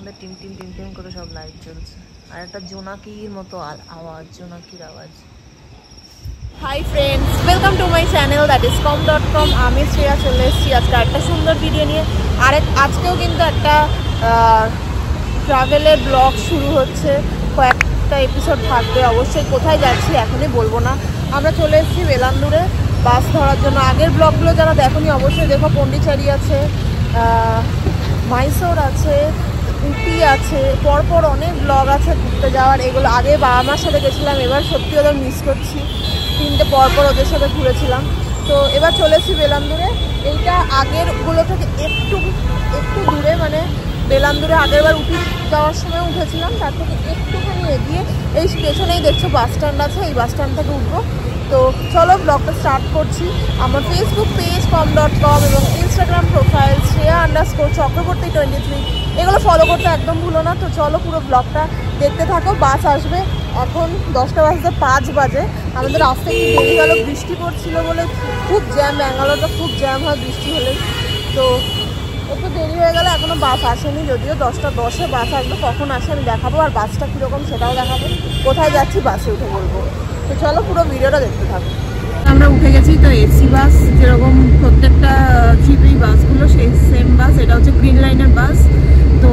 মধ্যে team team team team করে সব লাইট জ্বলছে, আর একটা জোনাকির মতো আওয়াজ, জোনাকির আওয়াজ। Hi friends, welcome to my channel that is com.com। আমি শ্রেয়া চলে এসেছি আজকে একটা সুন্দর ভিডিও নিয়ে। আজকেও কিন্তু একটা ট্রাভেলের ব্লগ শুরু হচ্ছে, কয়েকটা এপিসোড থাকবে অবশ্যই। কোথায় যাচ্ছি এখনই বলবো না। আমরা চলে এসেছি বেলান্দুরে বাস ধরার জন্য। আগের ব্লগগুলো যারা দেখোনি অবশ্যই দেখো। পন্ডিচেরি আছে, মাইসোর আছে, উটি আছে, পরপর অনেক ব্লগ আছে ঘুরতে যাওয়ার। এগুলো আগে বাবা মার সাথে গেছিলাম, এবার সত্যি ওদের মিস করছি। তিনটে পরপর ওদের সাথে ঘুরেছিলাম। তো এবার চলেছি বেলান্দুরে। এইটা আগেরগুলো থেকে একটু দূরে, মানে বেলান্দুরে আগেরবার উঠি যাওয়ার সময় উঠেছিলাম, তার থেকে একটুখানি এগিয়ে এই স্টেশনেই দেখছো বাস স্ট্যান্ড আছে, এই বাস স্ট্যান্ড থেকে উঠবো। তো চলো ব্লগটা স্টার্ট করছি। আমার ফেসবুক পেজ com.com এবং ইনস্টাগ্রাম প্রোফাইল Shreya_চক্রবর্তী23, এগুলো ফলো করতে একদম ভুলো না। তো চলো পুরো ব্লগটা দেখতে থাকো। বাস আসবে এখন 10:05 বাজে। আমাদের আসতে একটু দেরি গেল, বৃষ্টি পড়ছিল বলে। খুব জ্যাম, ব্যাঙ্গালোরটা খুব জ্যাম হয় বৃষ্টি হলে। তো একটু দেরি হয়ে গেল, এখনও বাস আসেনি। যদিও 10:10-এ বাস আসবে, কখন আসে আমি দেখাবো, আর বাসটা কীরকম সেটাও দেখাবো। কোথায় যাচ্ছি বাসে উঠে বলবো। তো চলো পুরো ভিডিওটা দেখতে থাকো। আমরা উঠে গেছি। তো এসি বাস যেরকম প্রত্যেকটা ট্রিপেই বাসগুলো সেই সেম বাস। এটা হচ্ছে গ্রিন লাইনের বাস। তো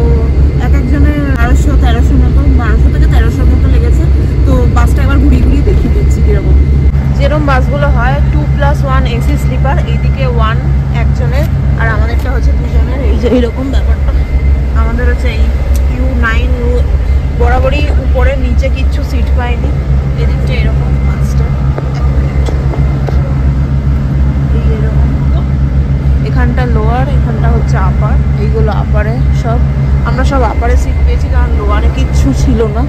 এক একজনের 1200-1300 মতো, 1200 থেকে 1300 মতো লেগেছে। তো বাসটা এবার ঘুরিয়ে দেখিয়ে দিচ্ছি কীরকম। যেরকম বাসগুলো হয় 2+1 এসি স্লিপার, এইদিকে 1 একজনের, আর আমাদেরটা হচ্ছে দুজনের। এই যে এইরকম ব্যাপারটা আমাদের হচ্ছে এই U9 বরাবরই উপরে, নিচে কিচ্ছু সিট পাইনি। এদিকটা এরকম বাসটা এরকম, এখানটা লোয়ার, এখানটা হচ্ছে আপার। এইগুলো আপারে, সব আমরা সব আপারে সিট পেয়েছি, কারণ লোয়ারে কিচ্ছু ছিল না।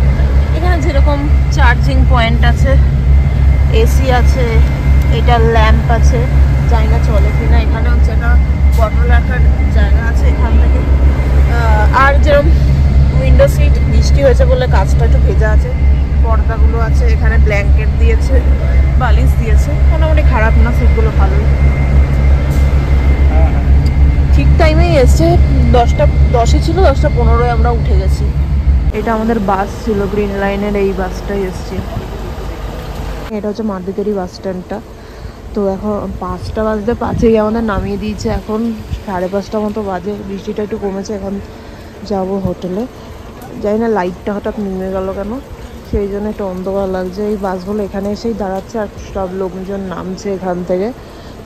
এখানে যেরকম চার্জিং পয়েন্ট আছে, এসি আছে, এটা ল্যাম্প আছে, জানি না চলে কিনা। এখানে হচ্ছে একটা বটল রাখার জায়গা আছে এখান থেকে। আর যেরকম উইন্ডো সিট, বৃষ্টি হয়েছে বলে কাজটা একটু ভেজা আছে। পর্দাগুলো আছে, এখানে ব্ল্যাঙ্কেট দিয়েছে, বালিশ দিয়েছে, মোটামুটি খারাপ না, সিটগুলো ভালোই। ঠিক টাইমেই এসছে, 10:10 ছিল, 10:15 আমরা উঠে গেছি। এটা আমাদের বাস ছিল গ্রিন লাইনের, এই বাসটাই এসছে। এটা হচ্ছে মারুতিদেরই বাস স্ট্যান্ডটা। তো এখন 5:05 আমাদের নামিয়ে দিয়েছে। এখন 5:30 মতো বাজে, বৃষ্টিটা একটু কমেছে। এখন যাব হোটেলে। জানি না লাইটটা হঠাৎ নেমে গেল কেন, সেই জন্য একটু অন্ধকার লাগছে। এই বাসগুলো এখানে এসেই দাঁড়াচ্ছে আর সব লোকজন নামছে এখান থেকে।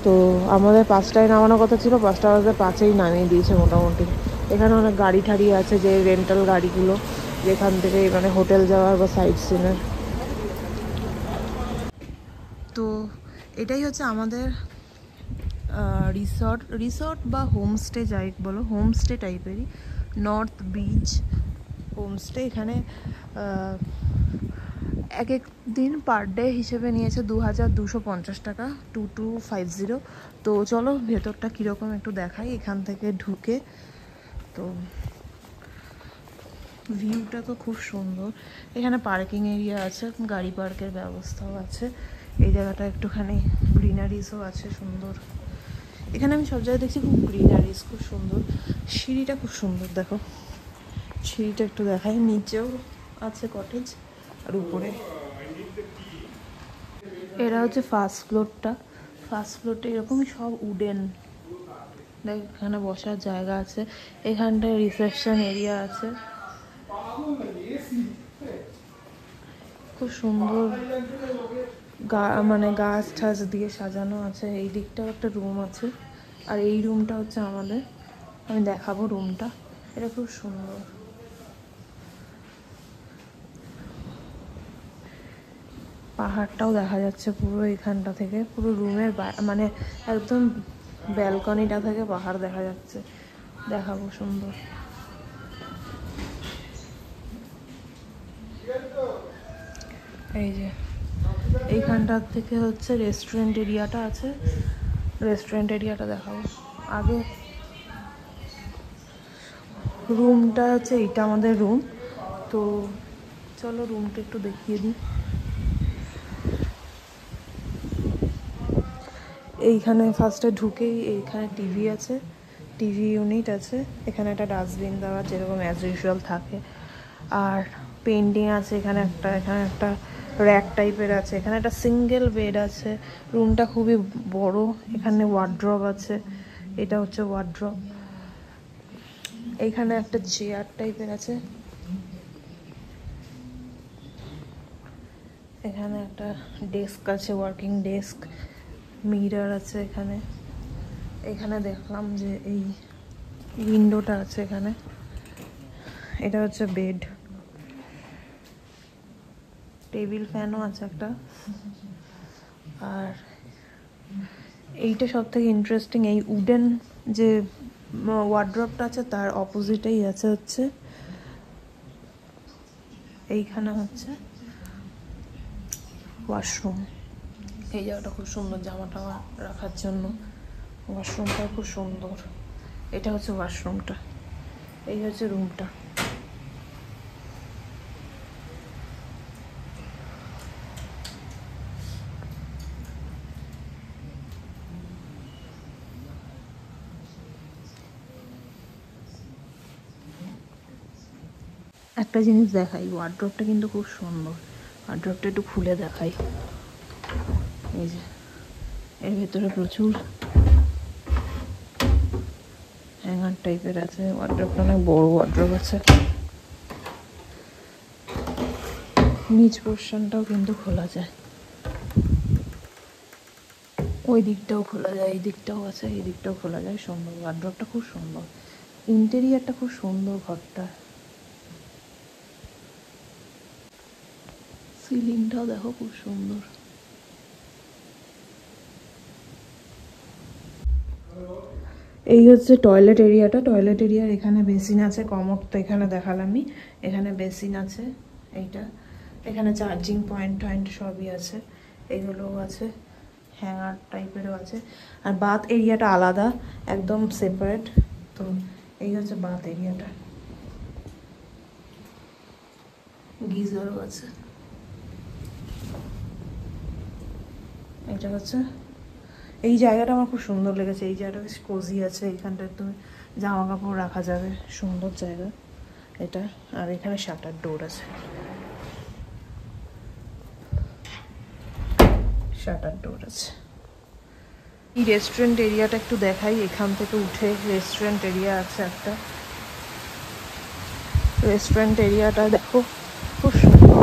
তো আমাদের 5টায় নামানোর কথা ছিল, 5:05 নামিয়ে দিয়েছে মোটামুটি। এখানে অনেক গাড়ি ঠাড়ি আছে, যে রেন্টাল গাড়িগুলো, যেখান থেকে মানে হোটেল যাওয়ার বা সাইট সিনের। তো এটাই হচ্ছে আমাদের রিসর্ট বা হোমস্টে, যাই বলো, হোমস্টে টাইপেরই, নর্থ বিচ হোমস্টে। এখানে এক এক দিন পার ডে হিসেবে নিয়েছে 2250 টাকা, 2250। তো চলো ভেতরটা কীরকম একটু দেখাই এখান থেকে ঢুকে। তো ভিউটা তো খুব সুন্দর। এখানে পার্কিং এরিয়া আছে, গাড়ি পার্কের ব্যবস্থাও আছে। এই জায়গাটা একটুখানি গ্রিনারিসও আছে সুন্দর। এখানে আমি সব জায়গায় দেখছি খুব গ্রিনারিস, খুব সুন্দর। সিঁড়িটা খুব সুন্দর, দেখো সিঁড়িটা একটু দেখাই। নিচেও আছে কটেজ, আর উপরে এরা হচ্ছে ফার্স্ট ফ্লোরটা। ফার্স্ট ফ্লোরটা এরকমই সব উডেন। দেখ এখানে বসার জায়গা আছে, এখানটায় রিসেপশন এরিয়া আছে, খুব সুন্দর। মানে গাছ ঠাছ দিয়ে সাজানো আছে। এই দিকটাও একটা রুম আছে, আর এই রুমটা হচ্ছে আমাদের। আমি দেখাবো রুমটা, এটা খুব সুন্দর। পাহাড়টাও দেখা যাচ্ছে পুরো এখানটা থেকে, পুরো রুমের মানে একদম ব্যালকনিটা থেকে পাহাড় দেখা যাচ্ছে। দেখাবো সুন্দর। এই যে এইখানটার থেকে হচ্ছে রেস্টুরেন্ট এরিয়াটা আছে, রেস্টুরেন্ট এরিয়াটা দেখাবো। আগে রুমটা হচ্ছে এইটা আমাদের রুম। তো চলো রুমটা একটু দেখিয়ে দিই। এইখানে ফার্স্টে ঢুকেই এইখানে টিভি আছে, টিভি ইউনিট আছে, এখানে একটা ডাস্টবিন দেওয়া যেরকম অ্যাজ ইউজুয়াল থাকে। আর পেন্টিং আছে এখানে একটা র্যাক টাইপের আছে, এখানে একটা সিঙ্গেল বেড আছে। রুমটা খুবই বড়, এখানে ওয়ার্ড্রপ আছে, এটা হচ্ছে ওয়ার্ড্রপ। এইখানে একটা চেয়ার টাইপের আছে, এখানে একটা ডেস্ক আছে, ওয়ার্কিং ডেস্ক, মিরর আছে এখানে। এখানে দেখলাম যে এই উইন্ডোটা আছে এখানে, এটা হচ্ছে বেড। টেবিল ফ্যানও আছে একটা। আর এইটা সব থেকে ইন্টারেস্টিং, এই উডেন যে ওয়ার্ড্রপটা আছে তার অপোজিটেই আছে হচ্ছে এইখানে হচ্ছে ওয়াশরুম। এই জায়গাটা খুব সুন্দর জামা টামা রাখার জন্য, ওয়াশরুমটা খুব সুন্দর। এটা হচ্ছে ওয়াশরুমটা, এই হচ্ছে রুমটা। একটা জিনিস দেখাই, ওয়ার্ড্রপটা কিন্তু খুব সুন্দর। ওয়ার্ড্রপটা একটু খুলে দেখাই। এই যে এর ভেতরে প্রচুর হ্যাঙ্গার টাইপের আছে, ওয়ার্ড্রপটা অনেক বড় ওয়ার্ড্রপ আছে। নিচ পোর্শনটাও কিন্তু খোলা যায়, ওই দিকটাও খোলা যায়, এই দিকটাও আছে, এই দিকটাও খোলা যায়। সুন্দর ওয়ার্ড্রপটা, খুব সুন্দর ইন্টেরিয়ারটা, খুব সুন্দর ঘরটা। সিলিংটাও দেখো খুব সুন্দর। এই হচ্ছে টয়লেট এরিয়াটা। টয়লেট এরিয়ার এখানে বেসিন আছে, কমোড তো এখানে দেখালামই। এখানে বেসিন আছে এইটা, এখানে চার্জিং পয়েন্ট টয়েন্ট সবই আছে, এগুলোও আছে, হ্যাঙ্গার টাইপেরও আছে। আর বাথ এরিয়াটা আলাদা, একদম সেপারেট। তো এই হচ্ছে বাথ এরিয়াটা, গিজারও আছে। এটা হচ্ছে এই জায়গাটা আমার খুব সুন্দর লেগেছে, এই জায়গাটা বেশ কোজি আছে, এইখানটায় তুমি জামা কাপড় রাখা যাবে, সুন্দর জায়গা এটা। আর এখানে শাটার ডোর আছে, শাটার ডোর আছে। এই রেস্টুরেন্ট এরিয়াটা একটু দেখাই, এখান থেকে উঠে রেস্টুরেন্ট এরিয়া আছে একটা। রেস্টুরেন্ট এরিয়াটা দেখো খুব সুন্দর,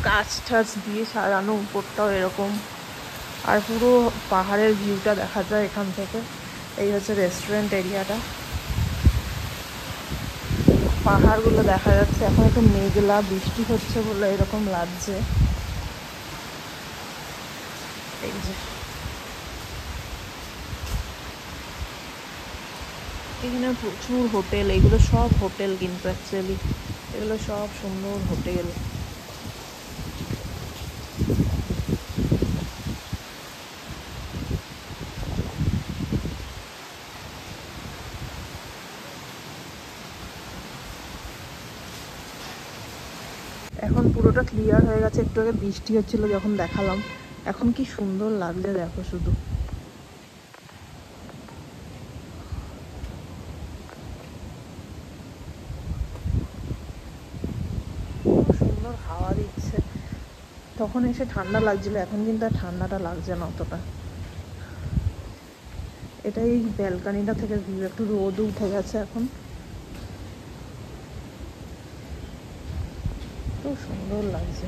গাছ টাছ দিয়ে সারানো, উপরটাও এরকম। আর পুরো পাহাড়ের ভিউটা দেখা যায় এখান থেকে। এই হচ্ছে রেস্টুরেন্ট এরিয়াটা, পাহাড়গুলো দেখা যাচ্ছে। এখন একটু মেঘলা, বৃষ্টি হচ্ছে বলে এরকম লাগছে। এই যে এখানে প্রচুর হোটেল, এগুলো সব হোটেল কিন্তু অ্যাকচুয়ালি এগুলো সব সুন্দর হোটেল। এখন পুরোটা ক্লিয়ার হয়ে গেছে, একটু আগে বৃষ্টি হচ্ছিল যখন দেখালাম। এখন কি সুন্দর লাগছে দেখো শুধু। সুন্দর হাওয়া দিচ্ছে, তখন এসে ঠান্ডা লাগছিল, এখন কিন্তু আর ঠান্ডাটা লাগছে না অতটা। এটাই ব্যালকানিটা থেকে ভিউ, একটু রোদ উঠে গেছে এখন, খুব সুন্দর লাগছে।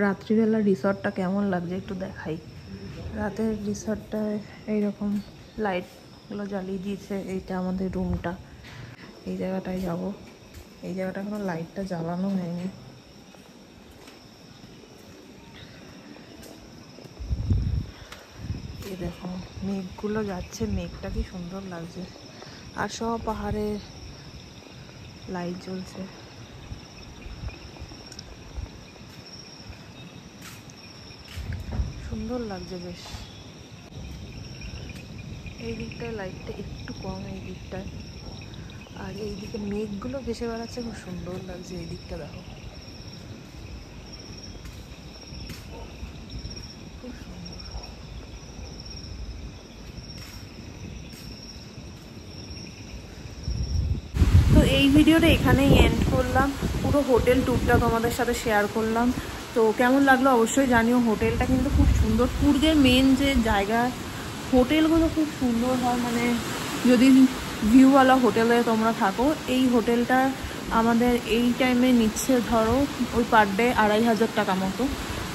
রাত্রিবেলা রিসর্টটা কেমন লাগছে একটু দেখাই। রাতের রিসর্টটায় এইরকম লাইটগুলো জ্বালিয়ে দিয়েছে। এইটা আমাদের রুমটা, এই জায়গাটায় যাব। এই জায়গাটা এখনো লাইটটা জ্বালানো হয়নি। এই দেখো মেঘগুলো যাচ্ছে, মেঘটা কি সুন্দর লাগছে। আর সব পাহাড়ে লাইট জ্বলছে, সুন্দর লাগছে বেশ। এই দিকটায় লাইটটা একটু কম, এই দিকটায়। আর এই দিকে মেঘগুলো ভেসে বেড়াচ্ছে, খুব সুন্দর লাগছে। এই দিকটা দেখো, খুব সুন্দর। তো এই ভিডিওটা এখানেই এন্ড করলাম। পুরো হোটেল ট্যুরটা তোমাদের সাথে শেয়ার করলাম। তো কেমন লাগলো অবশ্যই জানিও। হোটেলটা কিন্তু খুব সুন্দর। কুর্গের মেন যে জায়গা, হোটেলগুলো খুব সুন্দর হয়। মানে যদি ভিউওয়ালা হোটেলে তোমরা থাকো, এই হোটেলটা আমাদের এই টাইমে নিচ্ছে ধরো ওই পার ডে 2500 টাকা মতো।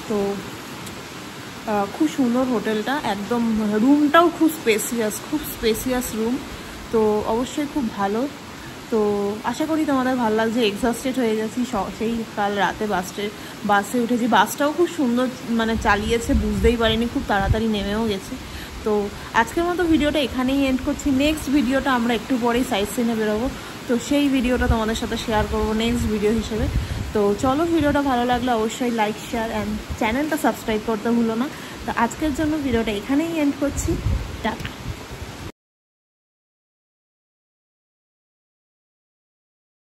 তো খুব সুন্দর হোটেলটা, একদম রুমটাও খুব স্পেসিয়াস রুম। তো অবশ্যই খুব ভালো। তো আশা করি তোমাদের ভালো লাগছে। এক্সস্টেড হয়ে গেছি সেই কাল রাতে বাসে উঠেছি। বাসটাও খুব সুন্দর মানে চালিয়েছে, বুঝতেই পারিনি, খুব তাড়াতাড়ি নেমেও গেছি। তো আজকের মতো ভিডিওটা এখানেই এন্ড করছি। নেক্সট ভিডিওটা আমরা একটু পরেই সাইট সিনে বেরোবো। তো সেই ভিডিওটা তোমাদের সাথে শেয়ার করবো নেক্সট ভিডিও হিসেবে। তো চলো, ভিডিওটা ভালো লাগলে অবশ্যই লাইক, শেয়ার অ্যান্ড চ্যানেলটা সাবস্ক্রাইব করতে ভুলো না। তো আজকের জন্য ভিডিওটা এখানেই এন্ড করছি। টাটা।